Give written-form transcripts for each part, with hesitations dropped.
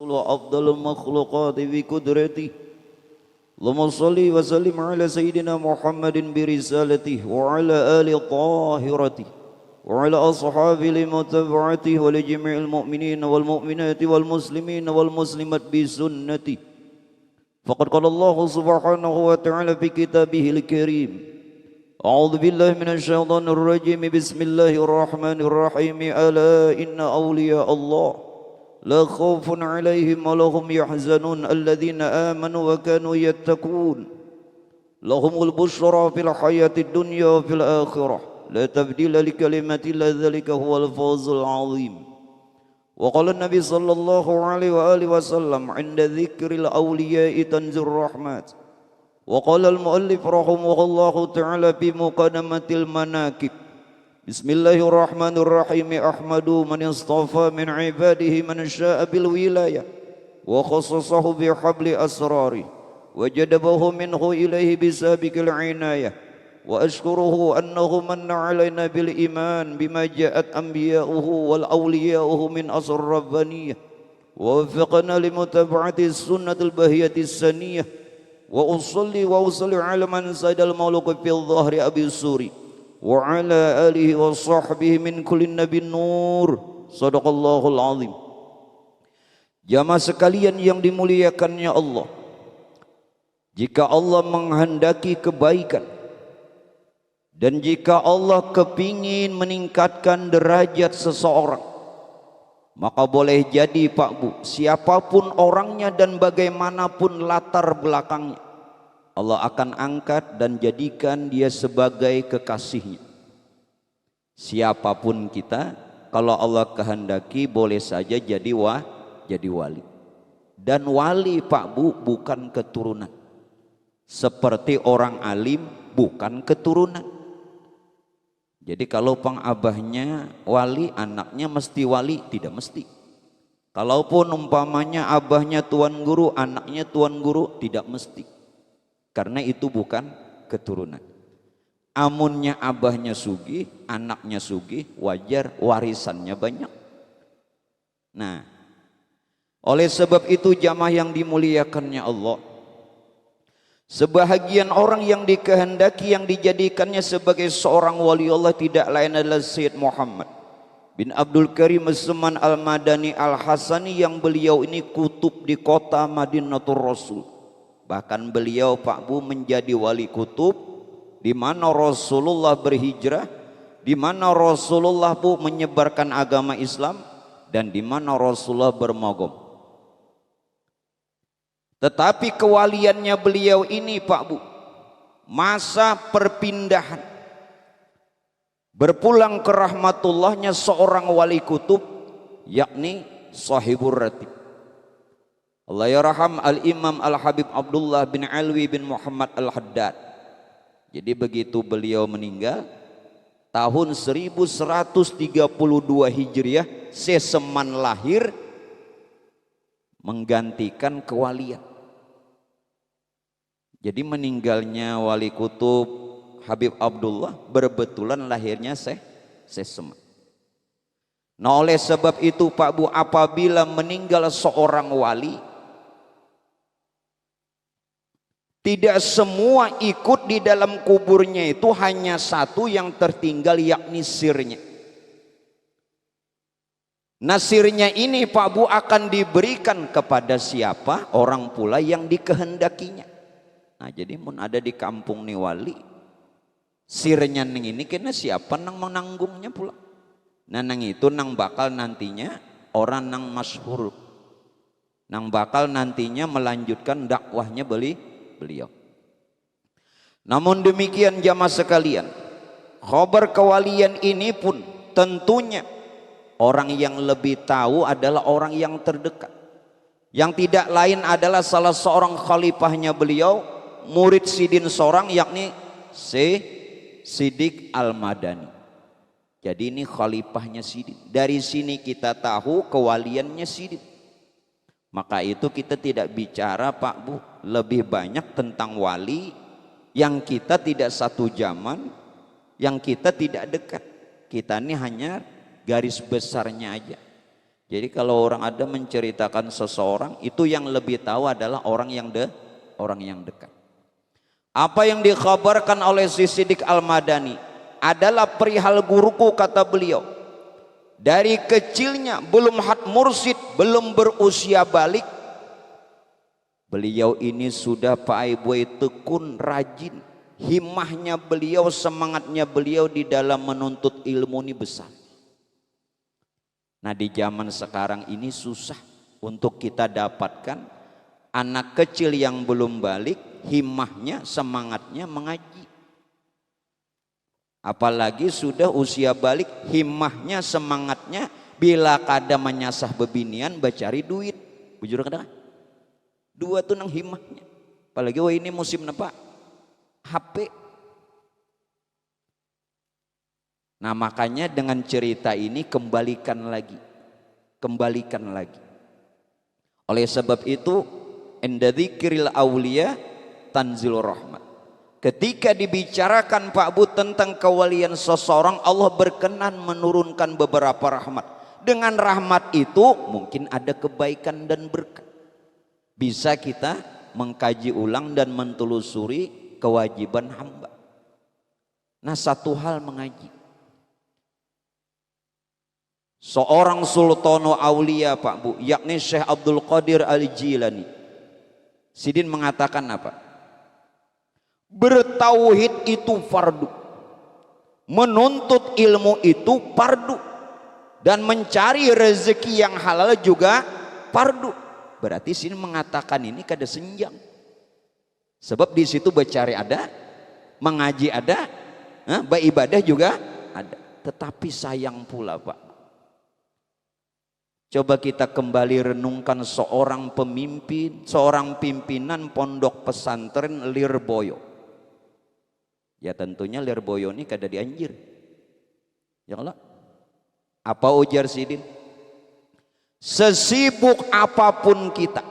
وأفضل المخلوقات بقدرته. اللهم صل وسلم على سيدنا محمد برسالته وعلى آل طاهرته وعلى أصحابه لمتبعته ولجميع المؤمنين والمؤمنات والمسلمين والمسلمات بسنته. فقد قال الله سبحانه وتعالى في كتابه الكريم: أعوذ بالله من الشيطان الرجيم، بسم الله الرحمن الرحيم. ألا إن أولياء الله لا خوف عليهم ولا هم يحزنون الذين آمنوا وكانوا يتقون لهم البشرى في الحياة الدنيا وفي الآخرة لا تبديل لكلمات الله ذلك هو الفوز العظيم. وقال النبي صلى الله عليه وآله وسلم: عند ذكر الأولياء تنزل الرحمات. وقال المؤلف رحمه الله تعالى في مقدمة المناكب: بسم الله الرحمن الرحيم. أحمد من اصطفى من عباده من شاء بالولاية وخصصه بحبل أسراره وجدبه منه إليه بسابق العناية، وأشكره أنه من علينا بالإيمان بما جاءت أنبياؤه والأولياؤه من أصل الربانية، ووفقنا لمتابعة السنة البهية السنية. وأصلي على من سيد المولوك في الظهر أبي السوري وعلى آله وصحبه من كل نبي nur. Sadaqallahul azim. Jamaah sekalian yang dimuliakannya Allah, jika Allah menghendaki kebaikan dan jika Allah kepingin meningkatkan derajat seseorang, maka boleh jadi Pak Bu, siapapun orangnya dan bagaimanapun latar belakangnya, Allah akan angkat dan jadikan dia sebagai kekasihnya. Siapapun kita, kalau Allah kehendaki boleh saja jadi wali. Dan wali Pak Bu bukan keturunan. Seperti orang alim bukan keturunan. Jadi kalau abahnya wali, anaknya mesti wali? Tidak mesti. Kalaupun umpamanya abahnya tuan guru, anaknya tuan guru, tidak mesti. Karena itu bukan keturunan. Amunnya abahnya sugih, anaknya sugih, wajar warisannya banyak. Nah, oleh sebab itu jamaah yang dimuliakannya Allah, sebahagian orang yang dikehendaki yang dijadikannya sebagai seorang wali Allah tidak lain adalah Sayyid Muhammad bin Abdul Karim As-Saman Al-Madani Al-Hasani, yang beliau ini kutub di kota Madinatul Rasul. Bahkan beliau Pak Bu menjadi wali kutub di mana Rasulullah berhijrah, di mana Rasulullah Bu menyebarkan agama Islam, dan di mana Rasulullah bermogom. Tetapi kewaliannya beliau ini Pak Bu, masa perpindahan berpulang ke rahmatullahnya seorang wali kutub, yakni Sahibur Ratib. Allah yarham Al-Imam Al-Habib Abdullah bin Alwi bin Muhammad Al-Haddad. Jadi begitu beliau meninggal tahun 1132 Hijriah, seseman lahir menggantikan kewalian. Jadi meninggalnya wali kutub Habib Abdullah berbetulan lahirnya seseman. Nah, oleh sebab itu Pak Bu, apabila meninggal seorang wali, tidak semua ikut di dalam kuburnya, itu hanya satu yang tertinggal, yakni sirnya. Nasirnya ini Pak Bu akan diberikan kepada siapa? Orang pula yang dikehendakinya. Nah, jadi mun ada di kampung nih wali, sirnya neng ini kena siapa nang menanggungnya pula. Nah, nang itu nang bakal nantinya orang nang masyhur, nang bakal nantinya melanjutkan dakwahnya beliau. Namun demikian jamaah sekalian, khabar kewalian ini pun tentunya orang yang lebih tahu adalah orang yang terdekat, yang tidak lain adalah salah seorang khalifahnya beliau, murid Sidin seorang, yakni Sidik Al-Madani. Jadi ini khalifahnya Sidin. Dari sini kita tahu kewaliannya Sidin. Maka itu kita tidak bicara Pak Bu lebih banyak tentang wali yang kita tidak satu zaman, yang kita tidak dekat. Kita ini hanya garis besarnya aja. Jadi kalau orang ada menceritakan seseorang, itu yang lebih tahu adalah orang yang dekat. Apa yang dikhabarkan oleh si Siddiq Al-Madani adalah perihal guruku, kata beliau. Dari kecilnya belum had mursid, belum berusia balik, beliau ini sudah Pak Boy tekun, rajin. Himmahnya beliau, semangatnya beliau di dalam menuntut ilmu ini besar. Nah, di zaman sekarang ini susah untuk kita dapatkan anak kecil yang belum balik, himmahnya, semangatnya mengaji. Apalagi sudah usia balik, himmahnya, semangatnya bila kada menyasah bebinian bacari duit. Bujur kada? Dua tuh nang himmahnya. Apalagi wah ini musim apa? HP. Nah, makanya dengan cerita ini kembalikan lagi. Oleh sebab itu, inda dzikril auliya tanzilur rahmat. Ketika dibicarakan Pak Bu tentang kewalian seseorang, Allah berkenan menurunkan beberapa rahmat. Dengan rahmat itu mungkin ada kebaikan dan berkah. Bisa kita mengkaji ulang dan mentelusuri kewajiban hamba. Nah, satu hal mengaji. Seorang sultano aulia Pak Bu, yakni Syekh Abdul Qadir Al-Jilani. Sidin mengatakan apa? Bertauhid itu fardu, menuntut ilmu itu fardu, dan mencari rezeki yang halal juga fardu. Berarti sini mengatakan ini kada senjang. Sebab di situ bercari ada, mengaji ada, beribadah juga ada. Tetapi sayang pula Pak, coba kita kembali renungkan seorang pemimpin, seorang pimpinan pondok pesantren Lirboyo. Ya tentunya Lirboyo ini kada dianjir. Ya Allah. Apa ujar Sidin? Sesibuk apapun kita,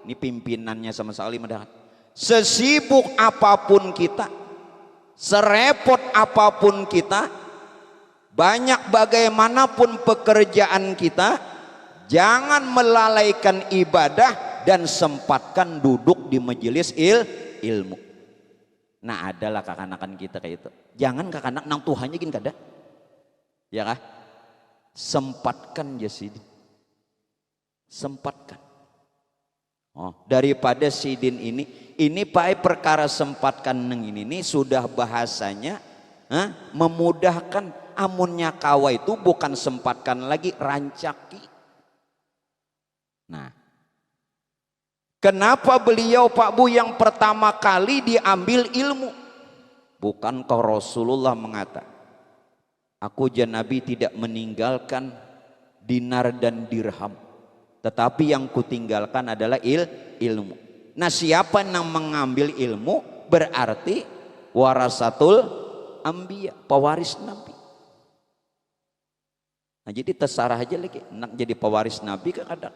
ini pimpinannya sama sekali mendahat. Sesibuk apapun kita, serepot apapun kita, banyak bagaimanapun pekerjaan kita, jangan melalaikan ibadah dan sempatkan duduk di majelis ilmu. Nah, adalah kakanakan kita kayak itu. Jangan kakanak nang Tuhannya gini kada. Ya kah? Sempatkan ya Sidin. Sempatkan. Oh, daripada Sidin ini Pak perkara sempatkan neng ini sudah bahasanya memudahkan. Amunnya kawa itu bukan sempatkan lagi, rancaki. Nah, kenapa beliau Pak Bu yang pertama kali diambil ilmu? Bukankah Rasulullah mengatakan, aku jan Nabi tidak meninggalkan dinar dan dirham, tetapi yang kutinggalkan adalah ilmu. Nah, siapa yang mengambil ilmu berarti warasatul anbiya, pewaris Nabi. Nah, jadi terserah aja lagi nak jadi pewaris Nabi ke kadang.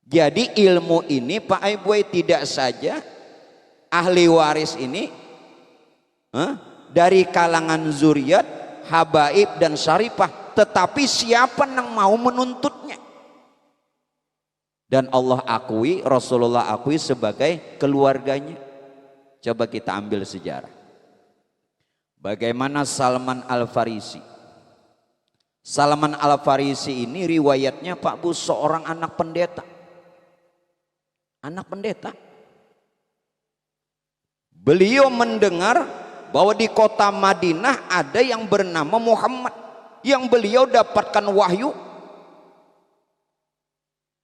Jadi ilmu ini Pak Boy tidak saja ahli waris ini dari kalangan zuriat, habaib dan syarifah, tetapi siapa yang mau menuntutnya. Dan Allah akui, Rasulullah akui sebagai keluarganya. Coba kita ambil sejarah. Bagaimana Salman Al-Farisi. Salman Al-Farisi ini riwayatnya Pak Bu seorang anak pendeta. Anak pendeta. Beliau mendengar bahwa di kota Madinah ada yang bernama Muhammad, yang beliau dapatkan wahyu.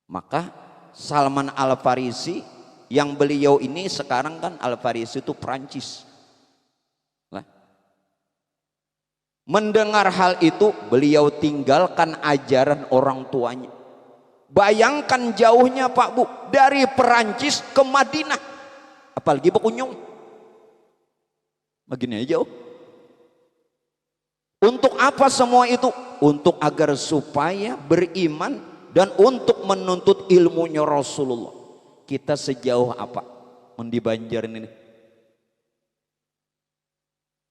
Maka Salman Al-Farisi, yang beliau ini sekarang kan Al-Farisi itu Perancis. Mendengar hal itu, beliau tinggalkan ajaran orang tuanya. Bayangkan jauhnya Pak Bu, dari Perancis ke Madinah, apalagi berkunjung. Begini aja jauh. Untuk apa semua itu? Untuk agar supaya beriman dan untuk menuntut ilmunya Rasulullah. Kita sejauh apa di Banjaran ini?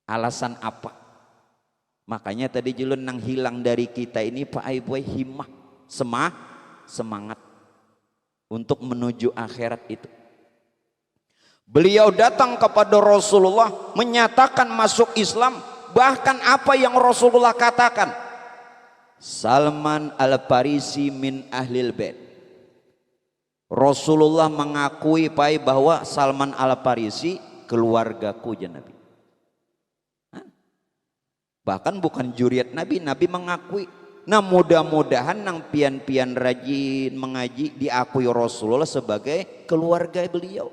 Alasan apa? Makanya tadi julun nang hilang dari kita ini Pak Boy himmah. semangat untuk menuju akhirat itu. Beliau datang kepada Rasulullah menyatakan masuk Islam, bahkan apa yang Rasulullah katakan, Salman al-Farisi min ahlil bait. Rasulullah mengakui bahwa Salman al-Farisi keluargaku ya Nabi. Bahkan bukan juriat Nabi, Nabi mengakui. Nah mudah-mudahan nang pian-pian rajin mengaji diakui Rasulullah sebagai keluarga beliau.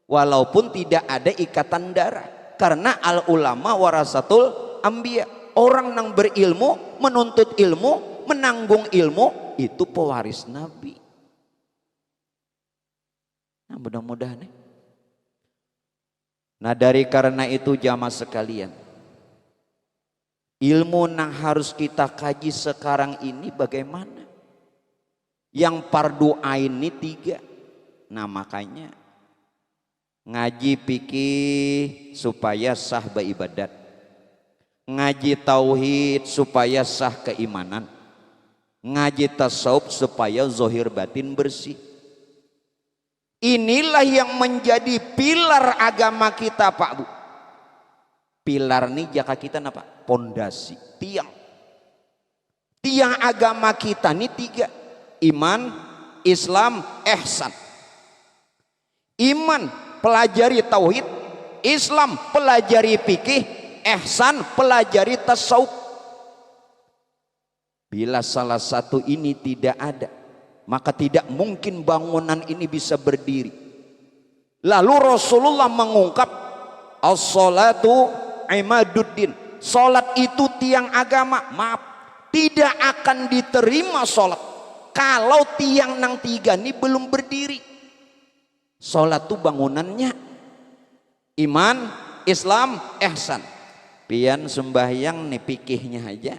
Walaupun tidak ada ikatan darah. Karena al ulama warasatul anbiya. Orang yang berilmu, menuntut ilmu, menanggung ilmu, itu pewaris Nabi. Nah mudah-mudahan Nah dari karena itu jamaah sekalian, ilmu yang harus kita kaji sekarang ini bagaimana? Yang fardu ain ini 3. Nah makanya ngaji fikih supaya sah beribadat, ngaji tauhid supaya sah keimanan, ngaji tasawuf supaya zahir batin bersih. Inilah yang menjadi pilar agama kita Pak Bu. Pilar ini jaka kita apa? Pondasi, tiang agama kita ini 3. Iman, Islam, ihsan. Iman pelajari tauhid, Islam pelajari fikih, ihsan pelajari tasawuf. Bila salah satu ini tidak ada, maka tidak mungkin bangunan ini bisa berdiri. Lalu Rasulullah mengungkap as-salatu imaduddin. Salat itu tiang agama. Maaf, tidak akan diterima salat kalau tiang nang 3 ini belum berdiri. Salat itu bangunannya iman, Islam, ihsan. Pian sembahyang nih pikihnya aja.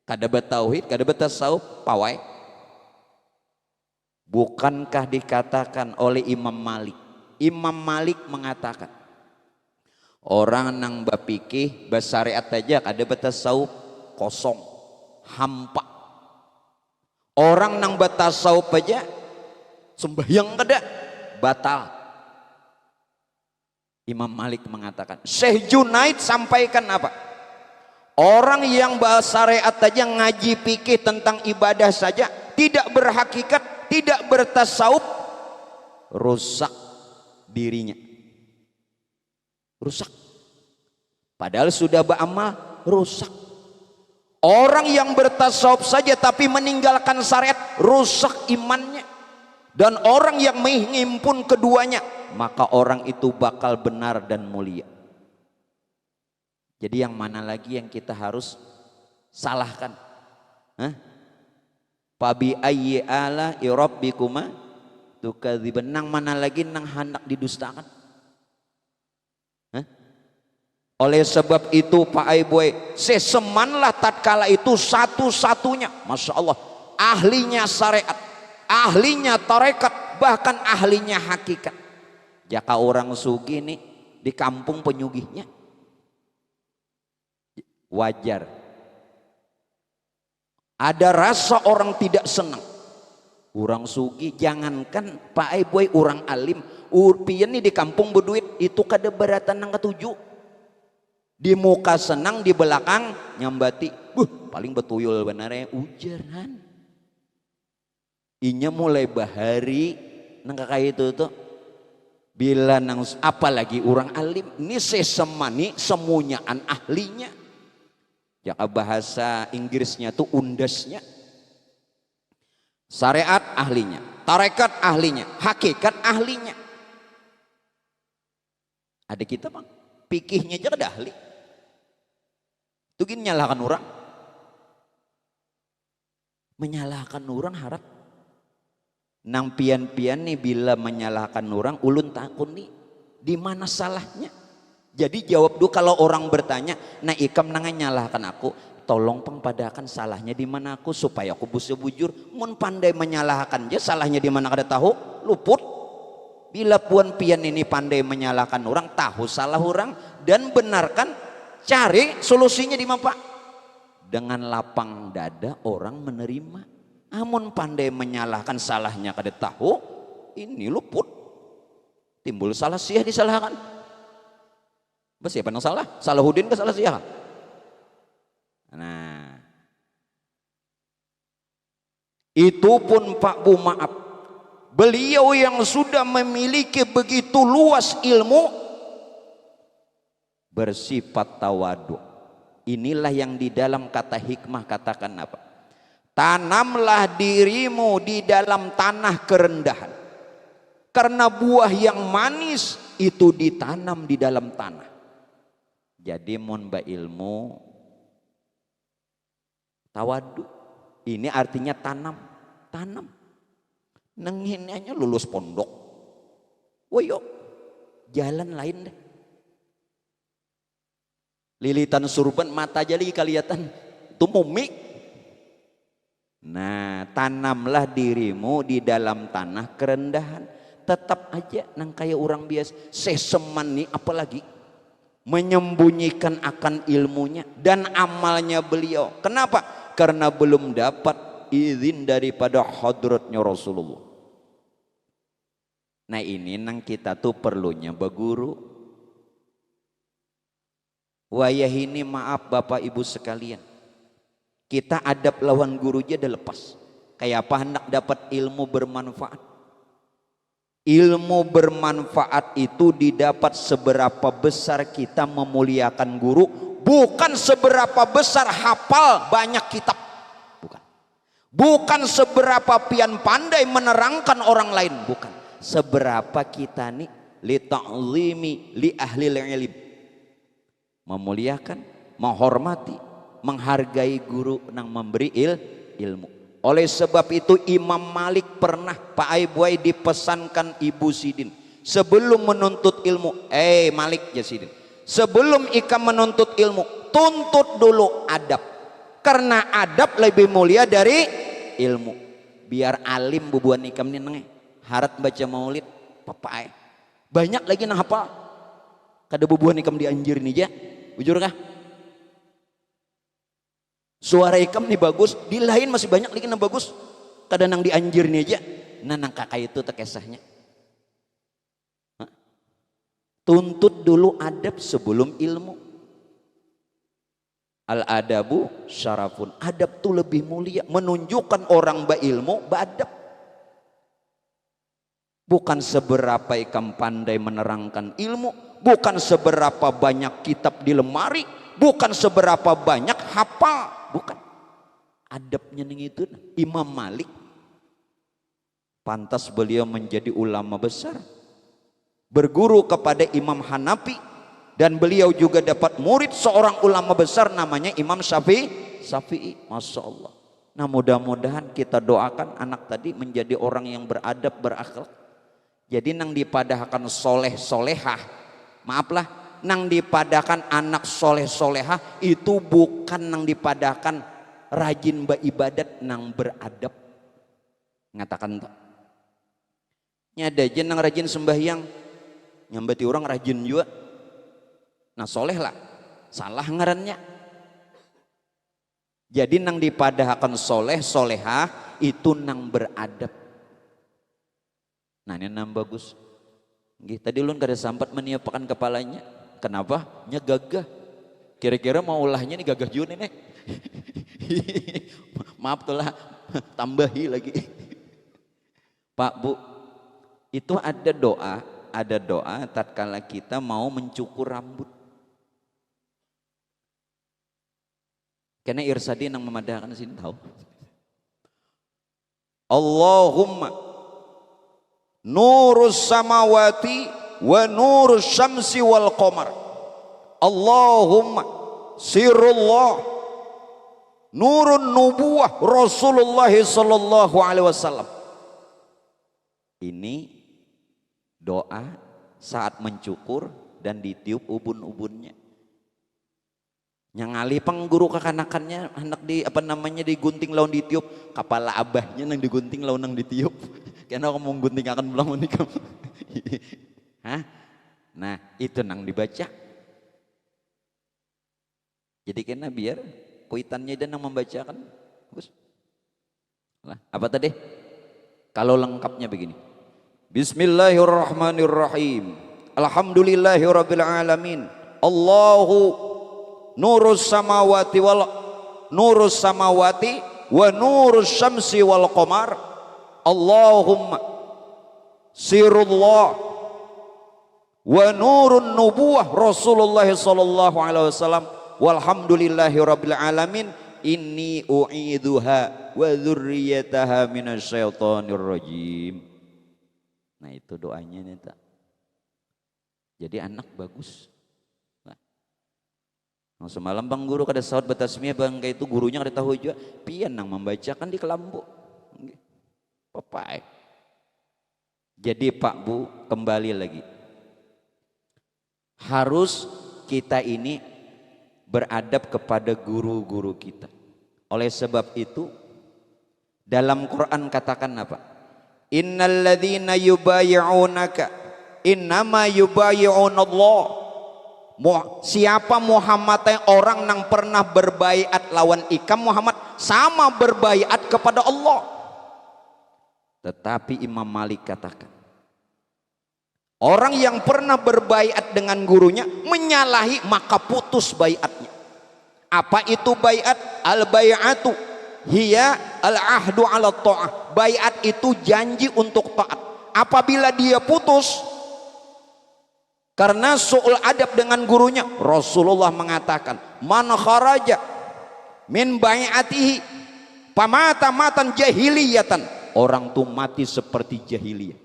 Kada betauhid, kada betasawuf, pawai. Bukankah dikatakan oleh Imam Malik? Imam Malik mengatakan, orang nang bapikih basyariat aja kada betasawuf, kosong, hampa. Orang nang betasawuf aja sembahyang kada, batal. Imam Malik mengatakan, Syekh Junaid sampaikan apa? Orang yang bersyariat aja ngaji fikih tentang ibadah saja, tidak berhakikat, tidak bertasawuf, rusak dirinya. Rusak. Padahal sudah beramal, rusak. Orang yang bertasawuf saja tapi meninggalkan syariat, rusak imannya. Dan orang yang menghimpun keduanya, maka orang itu bakal benar dan mulia. Jadi yang mana lagi yang kita harus salahkan? Fabi ayyi ala rabbikuma tukadziban. Nang mana lagi nang hendak didustakan? Oleh sebab itu Pak Aiboy, sesemanlah tatkala itu satu-satunya, Masya Allah, ahlinya syariat, ahlinya tarekat, bahkan ahlinya hakikat. Jaka orang sugi nih di kampung penyugihnya, wajar. Ada rasa orang tidak senang. Orang sugi, jangankan Pak Aiboy orang alim, urpian nih di kampung berduit itu kada beratan nang ketujuh. Di muka senang, di belakang nyambati, paling betuyul benarnya ujaran. Inya mulai bahari nang kayak itu tuh. Bila nang apalagi orang alim, ini sesemani semunyaan ahlinya. Jaka bahasa Inggrisnya tuh undasnya. Syariat ahlinya, tarekat ahlinya, hakikat ahlinya. Ada kita bang, pikihnya aja kada ahli. Itu gini nyalahkan orang. Menyalahkan orang harap. Nang pian-pian nih bila menyalahkan orang, ulun takun nih, di mana salahnya? Jadi jawab dulu kalau orang bertanya, nah ikam nang nyalahkan aku, tolong pengpadakan salahnya di mana aku supaya aku bisa bujur. Mun pandai menyalahkan dia, salahnya di mana kada tahu, luput. Bila puan pian ini pandai menyalahkan orang, tahu salah orang dan benarkan, cari solusinya di mana Pak? Dengan lapang dada orang menerima. Amun pandai menyalahkan salahnya kada tahu, ini luput. Timbul salah sia disalahkan. Bas siapa yang salah? Salahuddin ke salah sia? Nah, itu pun Pak Bu maaf. Beliau yang sudah memiliki begitu luas ilmu bersifat tawadu. Inilah yang di dalam kata hikmah katakan apa? Tanamlah dirimu di dalam tanah kerendahan. Karena buah yang manis itu ditanam di dalam tanah. Jadi mun ba ilmu tawadu. Ini artinya tanam. Tanam. Nenginnya lulus pondok. Woyo, jalan lain deh. Lilitan surban mata aja lagi kelihatan. Itu mumi. Nah, tanamlah dirimu di dalam tanah kerendahan. Tetap aja nang kayak orang biasa. Seseman nih apalagi menyembunyikan akan ilmunya dan amalnya beliau. Kenapa? Karena belum dapat izin daripada hadratnya Rasulullah. Nah ini nang kita tuh perlunya berguru. Wayah ini maaf Bapak Ibu sekalian. Kita adab lawan guru aja udah lepas. Kayak apa hendak dapat ilmu bermanfaat. Ilmu bermanfaat itu didapat seberapa besar kita memuliakan guru. Bukan seberapa besar hafal banyak kitab. Bukan. Bukan seberapa pian pandai menerangkan orang lain. Bukan. Seberapa kita nih li ta'zimi li ahli ilm. Memuliakan, menghormati, menghargai guru yang memberi ilmu. Oleh sebab itu Imam Malik pernah Pak Aibuai dipesankan Ibu Sidin sebelum menuntut ilmu, Malik ya Sidin, sebelum ikam menuntut ilmu tuntut dulu adab, karena adab lebih mulia dari ilmu. Biar alim bubuan ikam nih neng harat baca maulid papai banyak lagi nah apa kada bubuan ikam dianjir nih ya bujur kah? Suara ikam nih bagus, di lain masih banyak lagi yang bagus. Kadang nang dianjir nih aja. Nah nang kakak itu terkesahnya. Tuntut dulu adab sebelum ilmu. Al-adabu syarafun. Adab tuh lebih mulia. Menunjukkan orang berilmu, beradab. Bukan seberapa ikam pandai menerangkan ilmu. Bukan seberapa banyak kitab di lemari. Bukan seberapa banyak hafal. Bukan. Adabnya ning itu Imam Malik. Pantas beliau menjadi ulama besar. Berguru kepada Imam Hanafi. Dan beliau juga dapat murid seorang ulama besar namanya Imam Syafi'i. Masya Allah. Nah mudah-mudahan kita doakan anak tadi menjadi orang yang beradab, berakhlak. Jadi nang dipadahkan soleh solehah. Maaflah. Nang dipadahkan anak soleh solehah itu bukan nang dipadahkan rajin beribadat nang beradab. Ngatakan tak. Nyada aja nang rajin sembahyang nyambati orang rajin juga. Nah soleh lah salah ngarannya. Jadi nang dipadahkan soleh solehah itu nang beradab. Nah ini nang bagus. Tadi ulun kada sampat meniupkan kepalanya. Kenapa? Nya gagah. Kira-kira mau ulahnya nih gagah juga nih. Maaf tuh lah, tambahi lagi. Pak Bu, itu ada doa tatkala kita mau mencukur rambut. Karena Irsadi yang memadahkan sini tahu. Allahumma nurus samawati wa nurus syamsi wal qamar. Allahumma sirrullah nurun nubuwah Rasulullah sallallahu alaihi wasallam. Ini doa saat mencukur dan ditiup ubun-ubunnya. Yang ngali pengguru kekanakannya hendak digunting lawan ditiup, kepala abahnya nang digunting lawan nang ditiup. Karena ngomong gunting akan pulang menikah. Hah? Nah itu nang dibaca. Jadi kena biar kuitannya dan nang membacakan bagus. Nah, apa tadi? Kalau lengkapnya begini. Bismillahirrahmanirrahim. Alhamdulillahirabbil alamin. Allahu nurus samawati wa nurus syamsi wal qamar. Allahumma sirullah wa nurun nubuwah Rasulullah sallallahu alaihi wasallam walhamdulillahirabbil alamin. Inni u'iduha wa dzurriyyataha minasyaitonir rajim. Nah, itu doanya nih tak. Jadi anak bagus. Nah, semalam bang guru kada saud batasmiyah bang kayak itu gurunya kada tahu juga pian nang membacakan di kelambu. Papai. Jadi Pak Bu, kembali lagi. Harus kita ini beradab kepada guru-guru kita. Oleh sebab itu dalam Quran katakan apa? Innal ladzina yubayyi'unaka innama yubayyi'unallah. Siapa Muhammad yang orang yang pernah berbaiat lawan ikam Muhammad sama berbaiat kepada Allah. Tetapi Imam Malik katakan orang yang pernah berbaiat dengan gurunya menyalahi maka putus baiatnya. Apa itu baiat? Al-bai'atu hiya al-ahdu 'ala ta'ah. Baiat itu janji untuk taat. Apabila dia putus karena su'ul adab dengan gurunya, Rasulullah mengatakan, "Man kharaja min bai'atihi pamata matan jahiliyatan." Orang tuh mati seperti jahiliyah.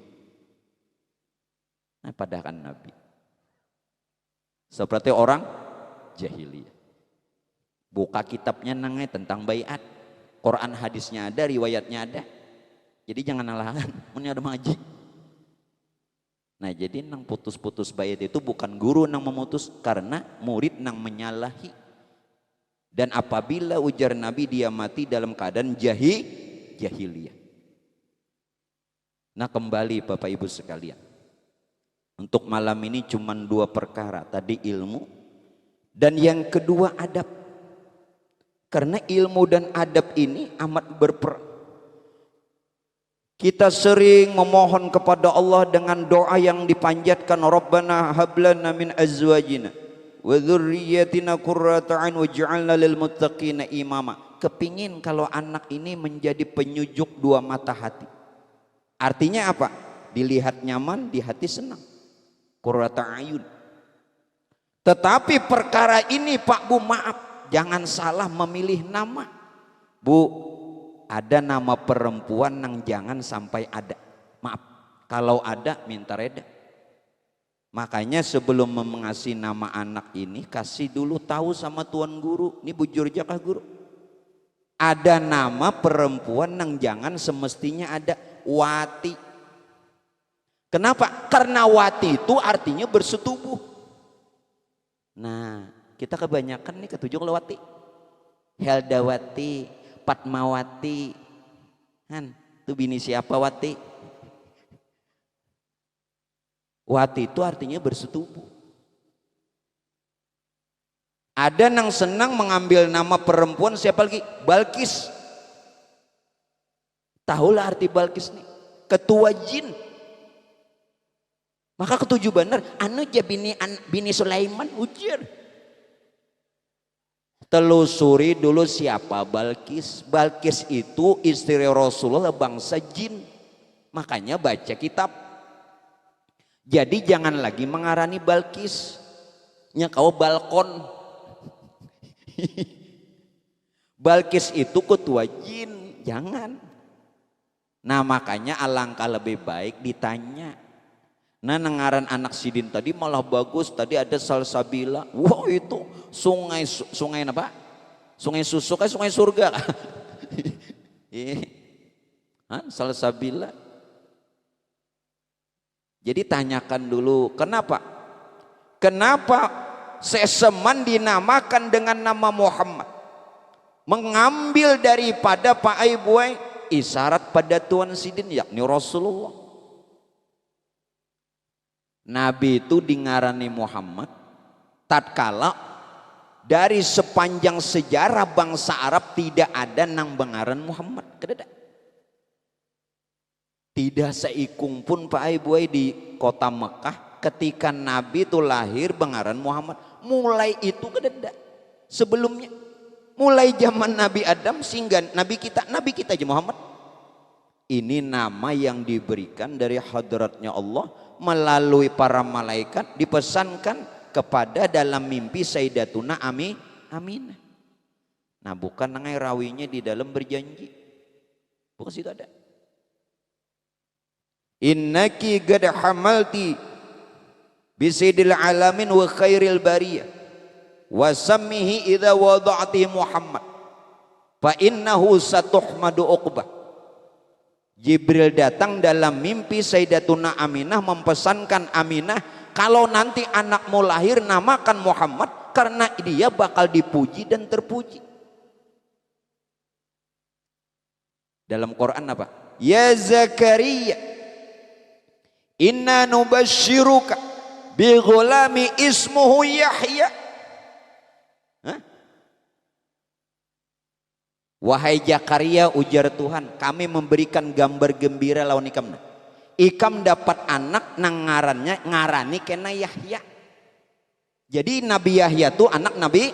Nah, padahal Nabi seperti orang jahiliyah. Buka kitabnya nangai tentang baiat. Quran hadisnya ada, riwayatnya ada. Jadi jangan alahan, punya ada ngaji. Nah, jadi nang putus-putus baiat itu bukan guru nang memutus, karena murid nang menyalahi. Dan apabila ujar Nabi dia mati dalam keadaan jahiliyah. Nah, kembali Bapak Ibu sekalian. Untuk malam ini cuma 2 perkara. Tadi ilmu dan yang kedua adab. Karena ilmu dan adab ini amat berperan. Kita sering memohon kepada Allah dengan doa yang dipanjatkan, Rabbana hablana min azwajina wa dzurriyyatina qurrata a'yun waj'alna lil muttaqina imama. Kepingin kalau anak ini menjadi penyujuk 2 mata hati. Artinya apa? Dilihat nyaman, di hati senang. Qurrata a'yun. Tetapi perkara ini Pak Bu, maaf, jangan salah memilih nama. Bu, ada nama perempuan yang jangan sampai ada. Maaf, kalau ada minta reda. Makanya sebelum mengasih nama anak ini, kasih dulu tahu sama tuan guru. Ini bujur jakah guru. Ada nama perempuan yang jangan semestinya ada. Wati. Kenapa? Karena wati itu artinya bersetubuh. Nah, kita kebanyakan nih ketujuh lewati. Heldawati, Patmawati, kan? Itu bini siapa Wati? Wati itu artinya bersetubuh. Ada yang senang mengambil nama perempuan siapa lagi? Balkis. Tahulah arti Balkis nih? Ketua jin. Maka ketujuh benar, anu ja bini Sulaiman ujar. Telusuri dulu siapa Balkis. Balkis itu istri Rasulullah bangsa jin. Makanya baca kitab. Jadi jangan lagi mengarani Balkis. Nya kau balkon. Balkis itu ketua jin. Jangan. Nah, makanya alangkah lebih baik ditanya. Nah, nengaran anak sidin tadi malah bagus. Tadi ada Salsabila. Wow, itu sungai apa? Sungai susu kayak sungai surga. Salsabila. Jadi tanyakan dulu, kenapa? Kenapa seseman dinamakan dengan nama Muhammad? Mengambil daripada Pak Aibuai isyarat pada Tuan Sidin yakni Rasulullah. Nabi itu dingarani Muhammad tatkala dari sepanjang sejarah bangsa Arab tidak ada nang bengaran Muhammad. Kedada. Tidak seikung pun Pak Ai Buai di kota Mekah ketika Nabi itu lahir bengaran Muhammad. Mulai itu kededa. Sebelumnya mulai zaman Nabi Adam sehingga Nabi kita aja Muhammad. Ini nama yang diberikan dari hadratnya Allah melalui para malaikat dipesankan kepada dalam mimpi Sayyidatuna Aminah. Nah bukan nangai rawinya di dalam berjanji. Bukan situ ada. Innaki qad hamalti bisayyidil alamin wa khairil bariyah wa sammihi idza wada'ti Muhammad fa innahu satuhmadu uqbah. Jibril datang dalam mimpi Sayyidatuna Aminah mempesankan Aminah, kalau nanti anakmu lahir namakan Muhammad karena dia bakal dipuji dan terpuji. Dalam Quran apa? Ya Zakaria inna nubashiruka bi ghulami ismuhu Yahya. Wahai Zakaria, ujar Tuhan, kami memberikan gambar gembira lawan ikam. Ikam dapat anak nang ngarani kena Yahya. Jadi Nabi Yahya itu anak Nabi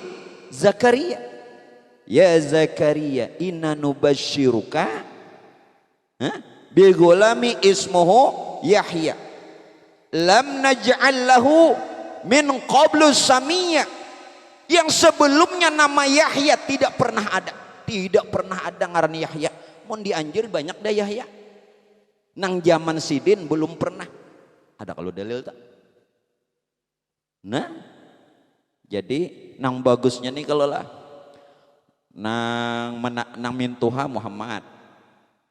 Zakaria. Ya Zakaria inna nubashiruka bi ghulami ismuhu Yahya lam naj'al lahu min qablu samiyya. Yang sebelumnya nama Yahya tidak pernah ada ngaran Yahya. Mun dianjir banyak dah Yahya. Nang zaman Sidin belum pernah ada. Kalau dalil tak? Nah, jadi nang bagusnya nih kalau lah nang mintuha Muhammad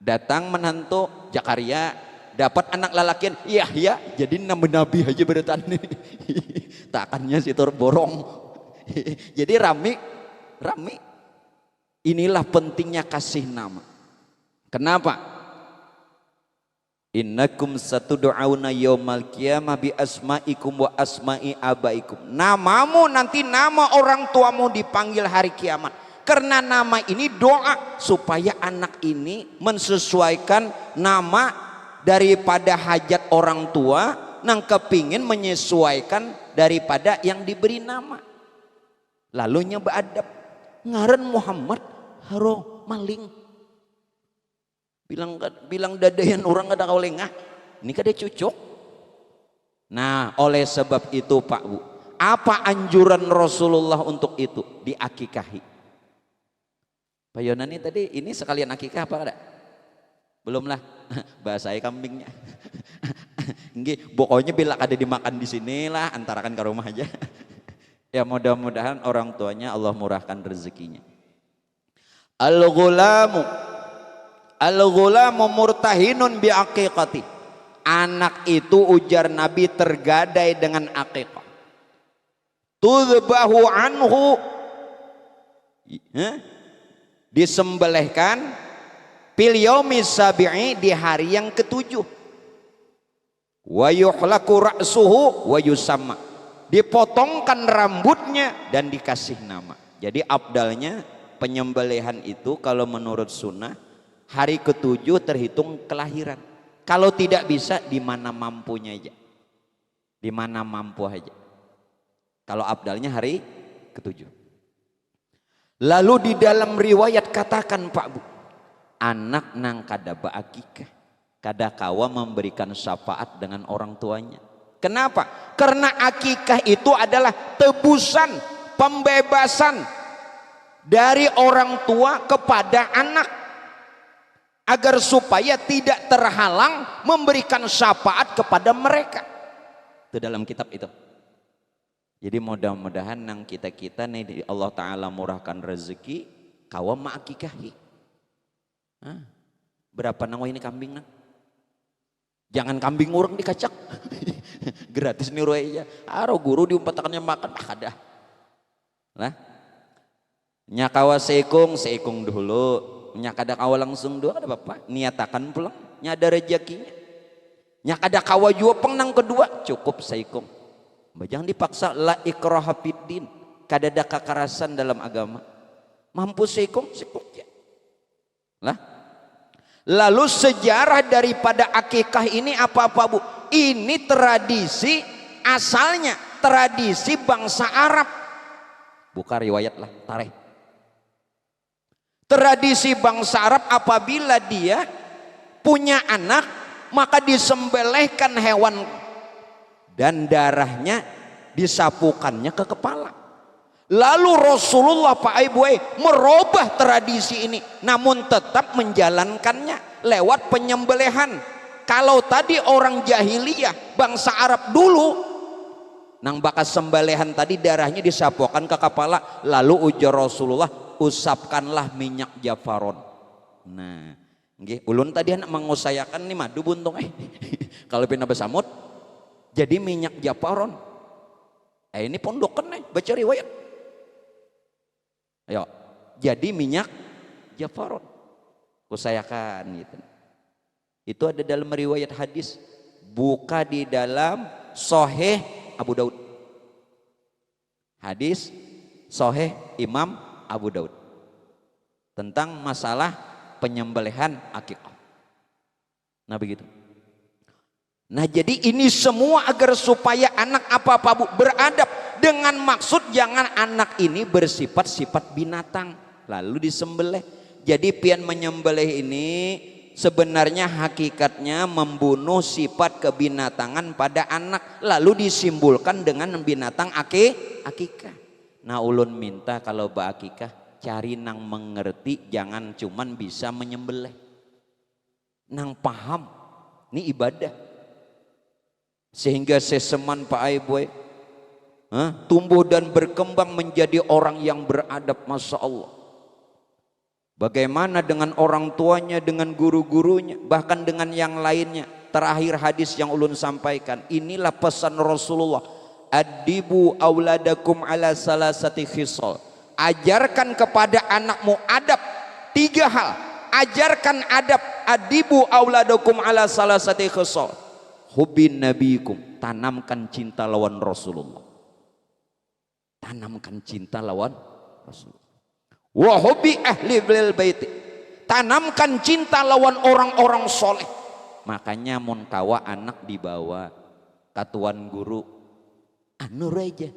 datang menantu Zakaria dapat anak lalakian Yahya, jadi nabi aja beretan nih. Takannya sitor borong. Jadi rami. Inilah pentingnya kasih nama. Kenapa? Innakum satud'auna yaumal qiyamah bi asma'ikum wa asma'i abaikum. Namamu nanti nama orang tuamu dipanggil hari kiamat. Karena nama ini doa supaya anak ini mensesuaikan nama daripada hajat orang tua nang kepingin menyesuaikan daripada yang diberi nama. Lalu nyoba adab ngaran Muhammad haro maling. Bilang dadayan orang kada kau lengah. Ini kada cucuk. Nah, oleh sebab itu Pak Bu, apa anjuran Rasulullah untuk itu? Diakikahi. Pak Yonani tadi ini sekalian akikah apa kada? Belum lah. Bahasa kambingnya. Nggih, pokoknya bila ada dimakan di sinilah, antarakan ke rumah aja. Ya mudah-mudahan orang tuanya Allah murahkan rezekinya. Al-ghulamu murtahinun bi aqiqati. Anak itu ujar Nabi tergadai dengan aqiqah. Tudbahu anhu, disembelihkan fil yaumi sabi'i, di hari yang ketujuh. Wa yuhlaku ra'suhu wa yusamma, dipotongkan rambutnya dan dikasih nama. Jadi abdalnya penyembelihan itu kalau menurut sunnah hari ketujuh terhitung kelahiran. Kalau tidak bisa di mana mampunya aja, di mana mampu aja. Kalau abdalnya hari ketujuh. Lalu di dalam riwayat katakan Pak Bu, anak nang kada baakikah, kada kawa memberikan syafaat dengan orang tuanya. Kenapa? Karena akikah itu adalah tebusan, pembebasan dari orang tua kepada anak, agar supaya tidak terhalang memberikan syafaat kepada mereka. Itu dalam kitab itu. Jadi mudah-mudahan nang kita nih Allah Ta'ala murahkan rezeki kawa ma'akikahi. Berapa nang ini kambing nang? Jangan kambing orang dikacak. Gratis nih ruaya. Aro guru diumpatakannya makan ada. Lah. Nyakawa seikung dulu. Nyakada kawa langsung dua ada bapak. Niatakan pulang. Nyada rezekinya. Nyakada kawa jua pengnang kedua cukup seikung. Jangan dipaksa, la ikraha fiddin, kada ada kekerasan dalam agama. Mampu seikung ya. Lah. Lalu sejarah daripada akikah ini apa Bu? Ini tradisi asalnya, tradisi bangsa Arab. Bukan riwayat lah, tarikh. Tradisi bangsa Arab apabila dia punya anak, maka disembelihkan hewan dan darahnya disapukannya ke kepala. Lalu Rasulullah Pak Ibu merubah tradisi ini, namun tetap menjalankannya lewat penyembelihan. Kalau tadi orang jahiliyah bangsa Arab dulu nang bakas sembelihan tadi darahnya disapukan ke kepala, lalu ujar Rasulullah, usapkanlah minyak jafaron. Nah, nggih, ulun tadi anak mengusayakan nih madu buntung kalau pindah besamut jadi minyak jafaron. Ini pondokan baca riwayat. Ayo, jadi minyak jafaron. Usayakan gitu. Itu ada dalam riwayat hadis, buka di dalam Sahih Abu Daud. Hadis Sahih Imam Abu Daud tentang masalah penyembelihan akikah. Nah begitu. Nah jadi ini semua agar supaya anak apa Bu beradab, dengan maksud jangan anak ini bersifat-sifat binatang lalu disembelih. Jadi pian menyembelih ini sebenarnya hakikatnya membunuh sifat kebinatangan pada anak, lalu disimbolkan dengan binatang akikah. Nah ulun minta kalau berakikah cari nang mengerti, jangan cuman bisa menyembelih, nang paham ini ibadah, sehingga seseman Pak Ibu tumbuh dan berkembang menjadi orang yang beradab. Masya Allah. Bagaimana dengan orang tuanya, dengan guru-gurunya, bahkan dengan yang lainnya. Terakhir hadis yang ulun sampaikan, inilah pesan Rasulullah, adibu auladakum ala salasati khisal. Ajarkan kepada anakmu adab 3 hal. Ajarkan adab, adibu auladakum ala salasati khisal. Hubbin nabikum, tanamkan cinta lawan Rasulullah. Tanamkan cinta lawan Rasulullah. Wa hubbi ahli bil baiti, tanamkan cinta lawan orang-orang soleh. Makanya mun kawa anak dibawa katuan guru anu aja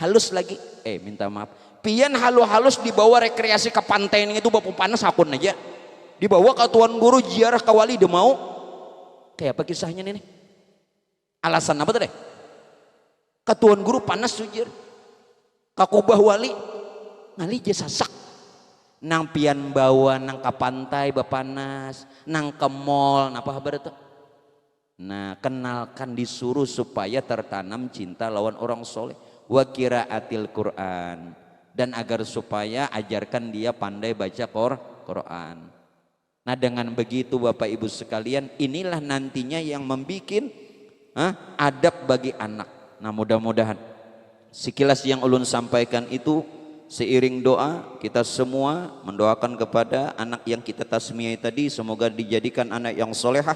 halus lagi minta maaf pian halus dibawa rekreasi ke pantai itu bapak panas akun aja dibawa katuan guru ziarah ke wali dia mau kayak apa kisahnya nih alasan apa tuh deh katuan guru panas sujir kakubah wali ngali je sasak nang pian bawa nang ke pantai bapanas nang ke mall apa kabar itu. Nah kenalkan, disuruh supaya tertanam cinta lawan orang soleh, wa qiraatil Quran, dan agar supaya ajarkan dia pandai baca Quran. Nah dengan begitu Bapak Ibu sekalian, inilah nantinya yang membuat adab bagi anak. Nah mudah-mudahan sekilas yang ulun sampaikan itu, seiring doa kita semua mendoakan kepada anak yang kita tasmiyai tadi, semoga dijadikan anak yang solehah,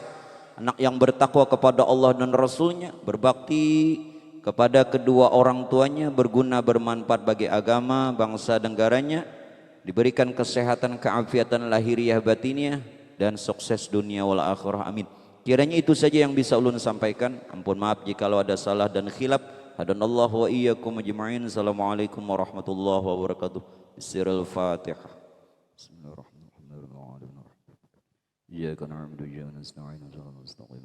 anak yang bertakwa kepada Allah dan Rasulnya, berbakti kepada kedua orang tuanya, berguna bermanfaat bagi agama, bangsa dan negaranya, diberikan kesehatan, keafiatan lahiriah batiniah, dan sukses dunia wal akhirah, amin. Kiranya itu saja yang bisa ulun sampaikan. Ampun maaf jikalau ada salah dan khilaf. Hadanallahu wa iyyakum ajma'in. Assalamualaikum warahmatullahi wabarakatuh. Bismillahirrahmanirrahim. Bismillahirrahmanirrahim. Iyyaka na'budu wa iyyaka nasta'in. Ihdinas mustaqim.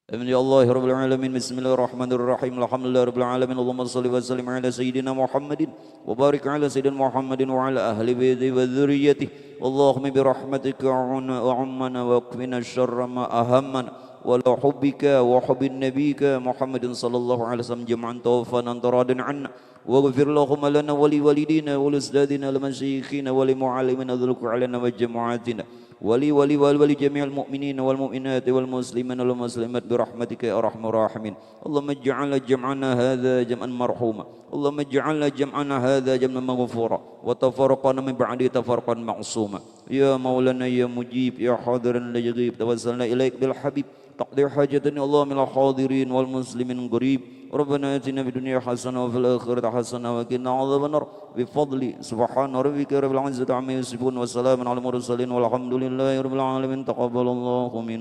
Alhamdulillahi rabbil alamin. Bismillahirrahmanirrahim. Alhamdulillahi rabbil alamin. Allahumma shalli wa sallim ala sayyidina Muhammadin wa barik ala sayyidina Muhammadin wa ala ahli baitihi wa dzurriyyatihi. Allahumma bi rahmatika wa ummana wa qina syarra ma ahammana ولا حبك وحب النبيك محمد صلى الله عليه وسلم جمعا توفانا تراد عنا واغفر اللهم لنا ولوالدينا ولأجدادنا لمشايخنا ولمعلمنا ذلك علينا وجماعاتنا ولي جميع المؤمنين والمؤمنات والمسلمين والمسلمات برحمتك يا أرحم الراحمين. اللهم اجعل جمعنا هذا جمعا مرحوما، اللهم اجعل جمعنا هذا جمعا مغفورا وتفرقنا من بعده تفرقا معصوما. يا مولانا يا مجيب يا حاضرا لا يغيب، توسلنا إليك بالحبيب تقضي حاجتنا الله من الحاضرين والمسلمين قريب. ربنا آتنا في الدنيا حسنة وفي الآخرة حسنة وقنا عذاب النار بفضل سبحان ربك رب العزة عما يصفون وسلام على المرسلين والحمد لله رب العالمين تقبل الله منكم